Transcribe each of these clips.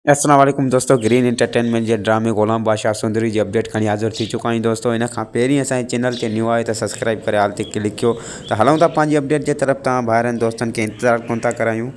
अस्सलाम वालेकुम दोस्तों, ग्रीन एंटरटेनमेंट जे ड्रामे ग़ुलाम बादशाह सुंदरी जी अपडेट खणी हाज़िर थी चुका आहियूं दोस्तों। इन खां पहिरीं असांजे चैनल ते न्यू आहे तो सब्सक्राइब करे हाल ते क्लिक कयो। तो हलूं था पंहिंजी अपडेट जे तरफ़। तव्हां भाइरनि दोस्तनि खे इंतज़ारु कोन था करायूं।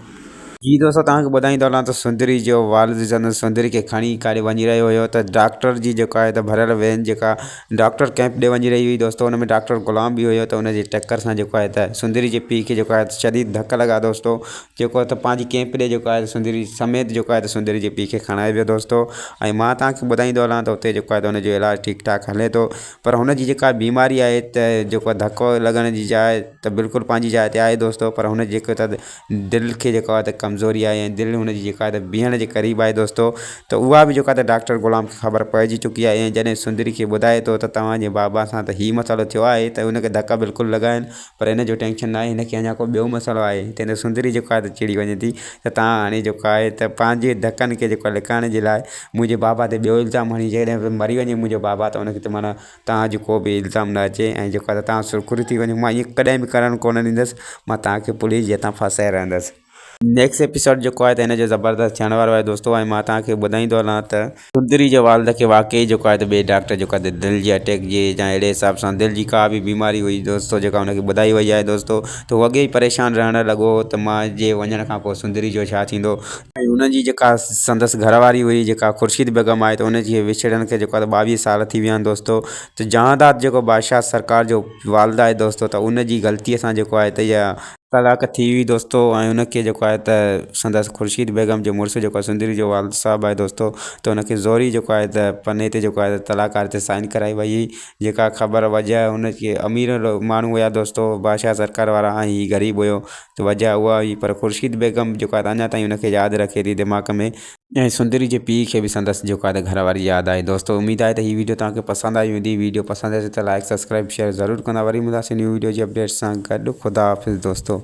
जी दोस्तों, तव्हांखे ॿुधाईंदो हलां त सुंदरी जो वालिद जन सुंदरी खे खणी काॾे वञी रहियो हुयो त डॉक्टर जी जेका आहे त भरियल वैन जेका डॉक्टर कैंप ॾे वञी रही हुई दोस्तों। उन में डॉक्टर ग़ुलाम बि हुयो। त उनजी टक्कर सां जेको आहे त सुंदरी जे पीउ खे जेको आहे शदीद धक लॻा दोस्तों। जेको त पंहिंजी कैंप ॾे जेको आहे सुंदरी समेत जेको आहे त सुंदरी जे पीउ खे खणाए वियो दोस्तों। ऐं मां तव्हांखे ॿुधाईंदो हलां त उते जेको आहे त उनजो इलाजु ठीकु ठाक हले थो। पर हुनजी जेका बीमारी आहे त जेको धको लॻण जी जाइ त बिल्कुलु पंहिंजी जाइ ते आहे दोस्तों। पर हुन जेको त दिलि खे जेको आहे त कमज़ोरी आहे ऐं दिलि हुनजी जेका आहे त बीहण जे क़रीब आहे दोस्तों। त उहा बि जेका त डॉक्टर ग़ुलाम खे ख़बर पइजी चुकी आहे। ऐं जॾहिं सुंदरी खे ॿुधाए थो त तव्हांजे बाबा सां त हीउ मसइलो थियो आहे त उनखे धका बिल्कुलु लॻा आहिनि। पर हिन जो टेंशन न आहे, हिनखे अञा को ॿियो मसइलो आहे। हिते सुंदरी जेको आहे त चिड़ी वञे थी त तव्हां हाणे जेको आहे त पंहिंजे धकनि खे जेको लिकाइण जे लाइ मुंहिंजे बाबा ते ॿियो इल्ज़ाम हणी जॾहिं मरी वञे मुंहिंजो बाबा त उनखे त माना तव्हांजो को बि इल्ज़ाम न अचे ऐं जेको आहे त तव्हां सुरख़ुरी थी वञो। मां ईअं कॾहिं बि करणु कोन ॾींदुसि। मां तव्हांखे पुलिस जे हथां फसाए रहंदुसि। नेक्स्ट एपिसोड जेको आहे त हिन जो ज़बरदस्त थियण वारो आहे दोस्तों। ऐं मां तव्हांखे ॿुधाईंदो हलां त सुंदरी जे वालिद खे वाक़ई जेको आहे त ॿिए डॉक्टर जेको आहे त दिलि जी अटैक जी या अहिड़े हिसाब सां दिलि जी का बि बीमारी हुई दोस्तों जेका हुनखे ॿुधाई वई आहे दोस्तों। त उहो अॻे ई परेशान रहणु लॻो त मां जे वञण खां पोइ सुंदरी जो छा थींदो। ऐं हुनजी जेका संदसि घरवारी हुई जेका ख़ुर्शीद बेगम आहे त उनजी विछड़ण खे जेको आहे त 22 साल थी विया आहिनि दोस्तों। त जहादात जेको बादशाह सरकार जो वालिद आहे दोस्तों त उनजी ग़लतीअ सां जेको आहे त इहा तलाक थी हुई दोस्तों। ऐं उनखे जेको आहे त संदसि ख़ुर्शीद बेगम जो मुड़ुसु जेको आहे सुंदरी जो वालिद साहबु आहे दोस्तों। त उनखे ज़ोरी जेको आहे त पने ते जेको आहे त तलाक ते साइन कराई वई हुई। जेका ख़बर वजह हुनखे अमीर माण्हू हुया दोस्तों बादशाह सरकार वारा, ऐं हीउ ग़रीब हुयो। त वजह उहा हुई। पर ख़ुर्शीद बेगम जेको आहे त अञा ताईं उनखे यादि रखे थी दिमाग़ में। ऐं सुंदरी जे पीउ खे बि संदसि जेको आहे त घरवारी यादि आहे दोस्तों। उमेदु आहे त हीअ वीडियो तव्हांखे पसंदि आई हूंदी। वीडियो पसंदि अचे त लाइक सब्सक्राइब शेयर ज़रूरु कंदा। वरी मिलंदासीं न्यू वीडियो जी अपडेट सां गॾु। ख़ुदा हाफ़िज़ दोस्तों।